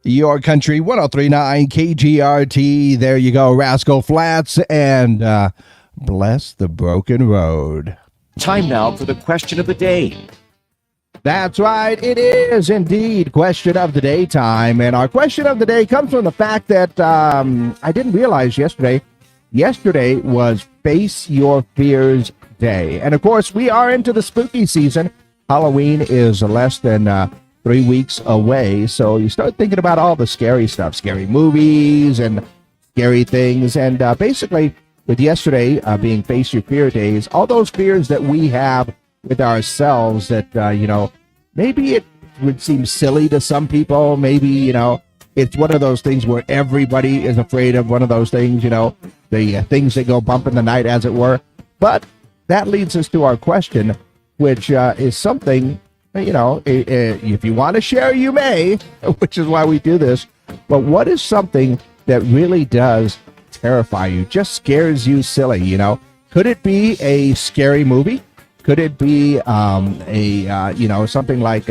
Your country 1039 KGRT. There you go, Rascal Flats, and bless the broken road. Time now for the question of the day. That's right, it is indeed question of the day time. And our question of the day comes from the fact that I didn't realize yesterday. Yesterday was Face Your Fears Day. And of course, we are into the spooky season. Halloween is less than 3 weeks away. So you start thinking about all the scary stuff, scary movies and scary things. And basically, with yesterday being Face Your Fear Days, all those fears that we have with ourselves that, maybe it would seem silly to some people. Maybe, it's one of those things where everybody is afraid of one of those things, the things that go bump in the night, as it were. But that leads us to our question, which is something, if you want to share, you may, which is why we do this. But what is something that really does terrify you, just scares you silly, Could it be a scary movie? Could it be something like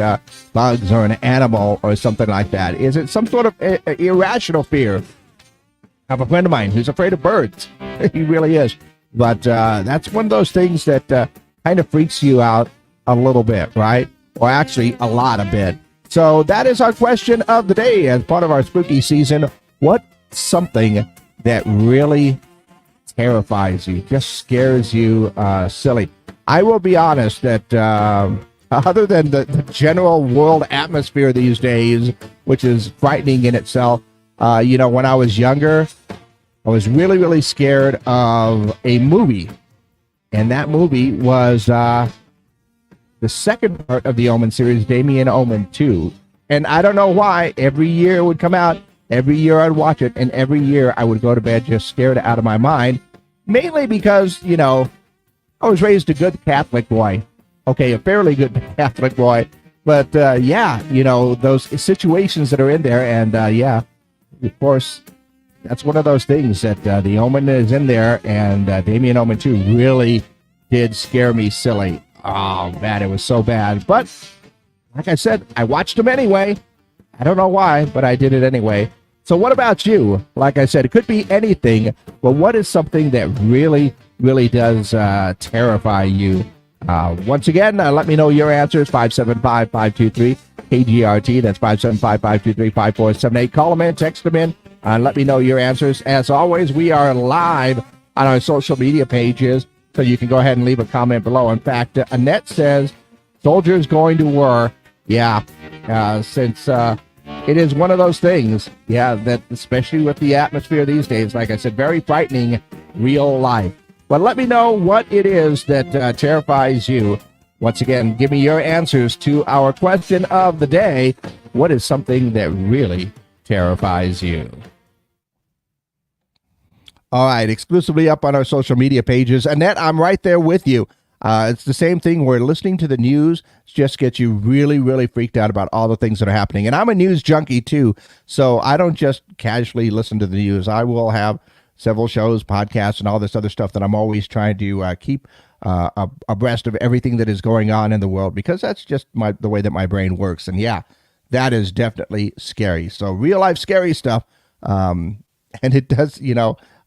bugs or an animal or something like that? Is it some sort of irrational fear? I have a friend of mine who's afraid of birds. He really is. But that's one of those things that kind of freaks you out a little bit, right? Or actually a lot of bit. So that is our question of the day as part of our spooky season. What's something that really terrifies you, just scares you silly? I will be honest that other than the general world atmosphere these days, which is frightening in itself, when I was younger, I was really, really scared of a movie. And that movie was the second part of the Omen series, Damien Omen 2. And I don't know why. Every year it would come out. Every year I'd watch it. And every year I would go to bed just scared out of my mind. Mainly because, I was raised a good Catholic boy. Okay, a fairly good Catholic boy. But, those situations that are in there. And, of course, that's one of those things that the Omen is in there. And Damien Omen 2 really did scare me silly. Oh, man, it was so bad. But, like I said, I watched them anyway. I don't know why, but I did it anyway. So what about you? Like I said, it could be anything, but what is something that really, really does terrify you? Once again, let me know your answers, 575-523-KGRT. That's 575-523-5478. Call them in, text them in, and let me know your answers. As always, we are live on our social media pages, so you can go ahead and leave a comment below. In fact, Annette says, soldiers going to war. Yeah, since... it is one of those things, that especially with the atmosphere these days, like I said, very frightening real life. But let me know what it is that terrifies you. Once again, give me your answers to our question of the day. What is something that really terrifies you? All right, exclusively up on our social media pages. Annette, I'm right there with you. It's the same thing where listening to the news just gets you really, really freaked out about all the things that are happening. And I'm a news junkie too, so I don't just casually listen to the news. I will have several shows, podcasts, and all this other stuff that I'm always trying to keep abreast of everything that is going on in the world, because that's just the way that my brain works. And yeah, that is definitely scary. So real life scary stuff. And it does,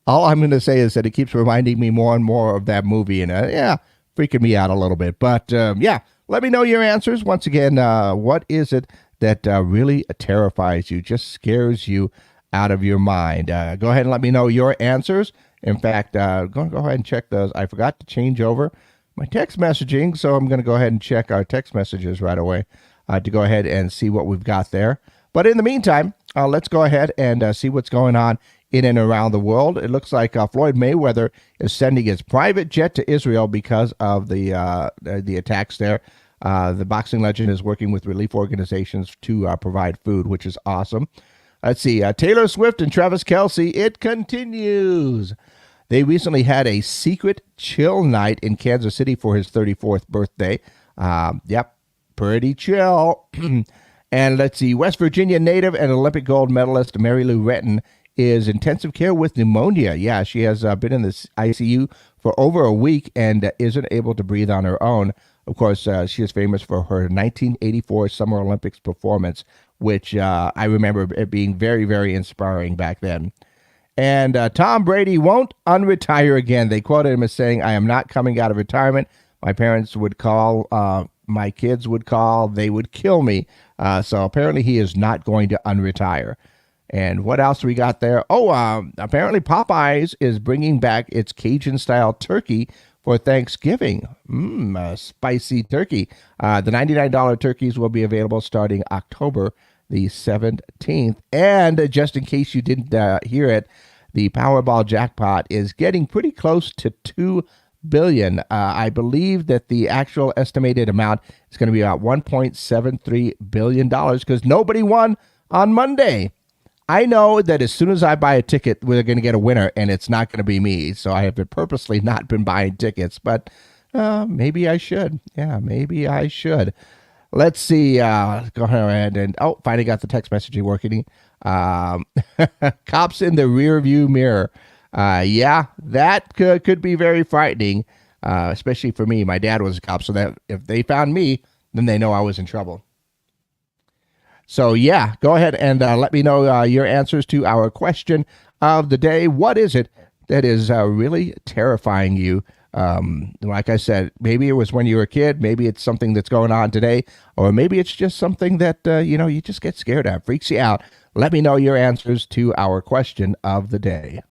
all I'm going to say is that it keeps reminding me more and more of that movie. And freaking me out a little bit. But let me know your answers. Once again, what is it that really terrifies you, just scares you out of your mind? Go ahead and let me know your answers. In fact, go ahead and check those. I forgot to change over my text messaging, so I'm going to go ahead and check our text messages right away to go ahead and see what we've got there. But in the meantime, let's go ahead and see what's going on in and around the world. It looks like Floyd Mayweather is sending his private jet to Israel because of the attacks there. The boxing legend is working with relief organizations to provide food, which is awesome. Let's see. Taylor Swift and Travis Kelce, it continues. They recently had a secret chill night in Kansas City for his 34th birthday. Pretty chill. And let's see. West Virginia native and Olympic gold medalist Mary Lou Retton is intensive care with pneumonia. Yeah, she has been in the ICU for over a week and isn't able to breathe on her own. Of course, she is famous for her 1984 Summer Olympics performance, which I remember it being very, very inspiring back then. And Tom Brady won't unretire again. They quoted him as saying, "I am not coming out of retirement. My parents would call, my kids would call, they would kill me." So apparently he is not going to unretire. And what else we got there? Oh, apparently Popeyes is bringing back its Cajun-style turkey for Thanksgiving. Spicy turkey. The $99 turkeys will be available starting October the 17th. And just in case you didn't hear it, the Powerball jackpot is getting pretty close to $2 billion. I believe that the actual estimated amount is going to be about $1.73 billion because nobody won on Monday. I know that as soon as I buy a ticket, we're going to get a winner, and it's not going to be me. So I have purposely not been buying tickets, but maybe I should. Yeah, maybe I should. Let's see. Go ahead and finally got the text messaging working. Cops in the rear view mirror. Yeah, that could be very frightening, especially for me. My dad was a cop, so that if they found me, then they know I was in trouble. So, yeah, go ahead and let me know your answers to our question of the day. What is it that is really terrifying you? Like I said, maybe it was when you were a kid. Maybe it's something that's going on today. Or maybe it's just something that, you just get scared of, freaks you out. Let me know your answers to our question of the day.